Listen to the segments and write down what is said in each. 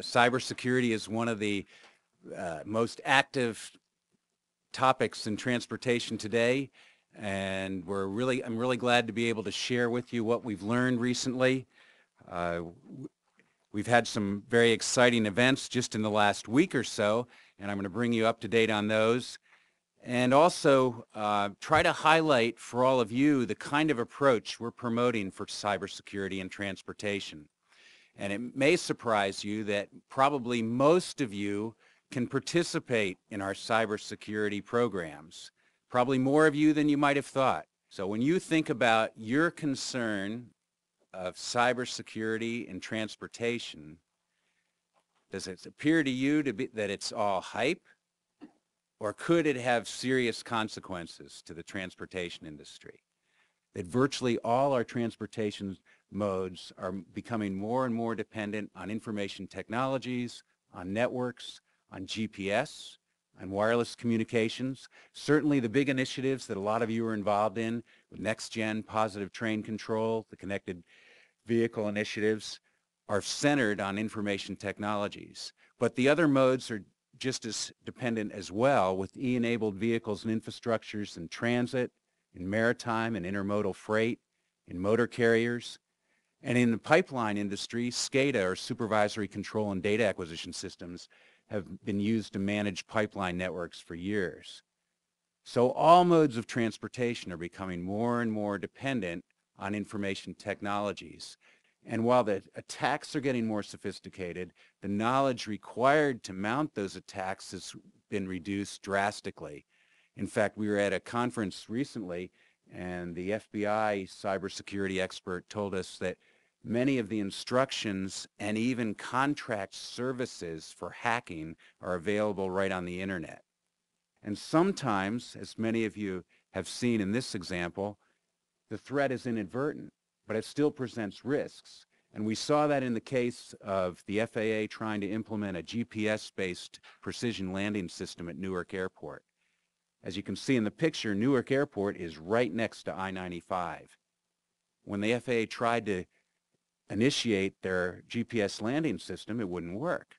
Cybersecurity is one of the most active topics in transportation today, and I'm really glad to be able to share with you what we've learned recently. Uh, we've had some very exciting events just in the last week or so, and I'm going to bring you up to date on those. And also try to highlight for all of you the kind of approach we're promoting for cybersecurity and transportation. And it may surprise you that probably most of you can participate in our cybersecurity programs. Probably more of you than you might have thought. So when you think about your concern of cybersecurity and transportation, does it appear to you that it's all hype? Or could it have serious consequences to the transportation industry? That virtually all our transportation modes are becoming more and more dependent on information technologies, on networks, on GPS, on wireless communications. Certainly the big initiatives that a lot of you are involved in, with next-gen positive train control, the connected vehicle initiatives, are centered on information technologies. But the other modes are just as dependent as well, with E-enabled vehicles and infrastructures in transit, in maritime and intermodal freight, in motor carriers, and in the pipeline industry. SCADA, or supervisory control and data acquisition systems, have been used to manage pipeline networks for years. So all modes of transportation are becoming more and more dependent on information technologies. And while the attacks are getting more sophisticated, the knowledge required to mount those attacks has been reduced drastically. In fact, we were at a conference recently, and the FBI cybersecurity expert told us that many of the instructions and even contract services for hacking are available right on the internet. And sometimes, as many of you have seen in this example, the threat is inadvertent, but it still presents risks. And we saw that in the case of the FAA trying to implement a GPS-based precision landing system at Newark Airport. As you can see in the picture, Newark Airport is right next to I-95. When the FAA tried to initiate their GPS landing system, it wouldn't work.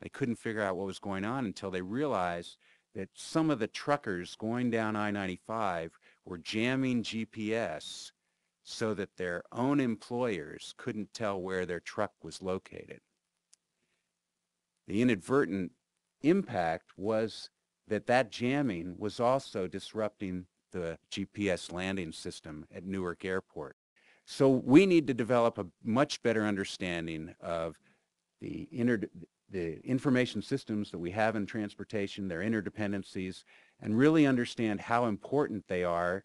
They couldn't figure out what was going on until they realized that some of the truckers going down I-95 were jamming GPS so that their own employers couldn't tell where their truck was located. The inadvertent impact was that jamming was also disrupting the GPS landing system at Newark Airport. So we need to develop a much better understanding of the information systems that we have in transportation, their interdependencies, and really understand how important they are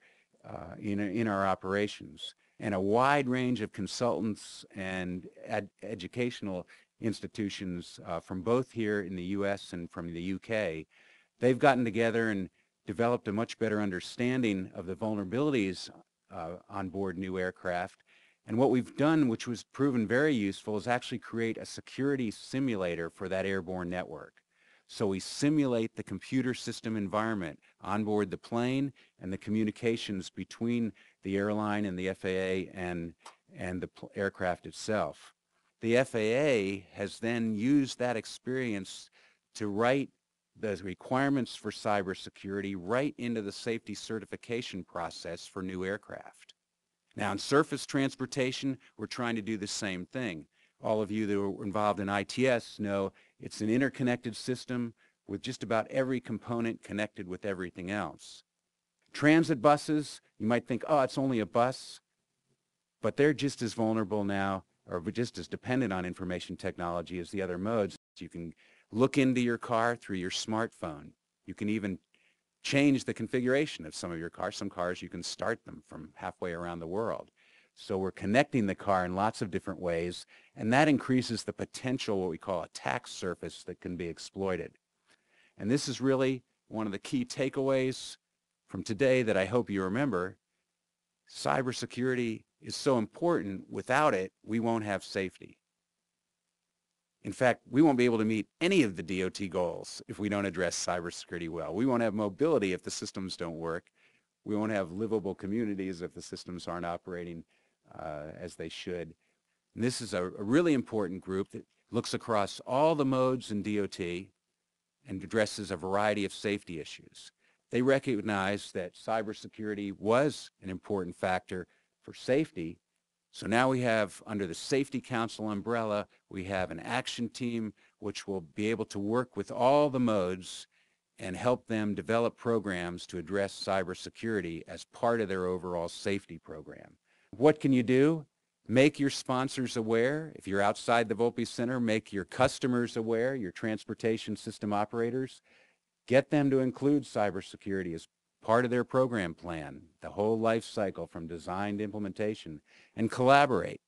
in our operations. And a wide range of consultants and educational institutions from both here in the U.S. and from the U.K., they've gotten together and developed a much better understanding of the vulnerabilities on board new aircraft. And what we've done, which was proven very useful, is actually create a security simulator for that airborne network. So we simulate the computer system environment on board the plane and the communications between the airline and the FAA and the aircraft itself. The FAA has then used that experience to write the requirements for cybersecurity right into the safety certification process for new aircraft. Now, in surface transportation, we're trying to do the same thing. All of you that are involved in ITS know it's an interconnected system with just about every component connected with everything else. Transit buses, you might think, oh, it's only a bus, but they're just as vulnerable now, or just as dependent on information technology as the other modes. You can look into your car through your smartphone. You can even change the configuration of some of your cars. Some cars, you can start them from halfway around the world. So we're connecting the car in lots of different ways, and that increases the potential, what we call attack surface, that can be exploited. And this is really one of the key takeaways from today that I hope you remember. Cybersecurity is so important. Without it, we won't have safety. In fact, we won't be able to meet any of the DOT goals if we don't address cybersecurity well. We won't have mobility if the systems don't work. We won't have livable communities if the systems aren't operating as they should. And this is a really important group that looks across all the modes in DOT and addresses a variety of safety issues. They recognize that cybersecurity was an important factor for safety. So now we have, under the Safety Council umbrella, we have an action team which will be able to work with all the modes and help them develop programs to address cybersecurity as part of their overall safety program. What can you do? Make your sponsors aware. If you're outside the Volpe Center, make your customers aware, your transportation system operators. Get them to include cybersecurity as part of their program plan, the whole life cycle from design to implementation, and collaborate.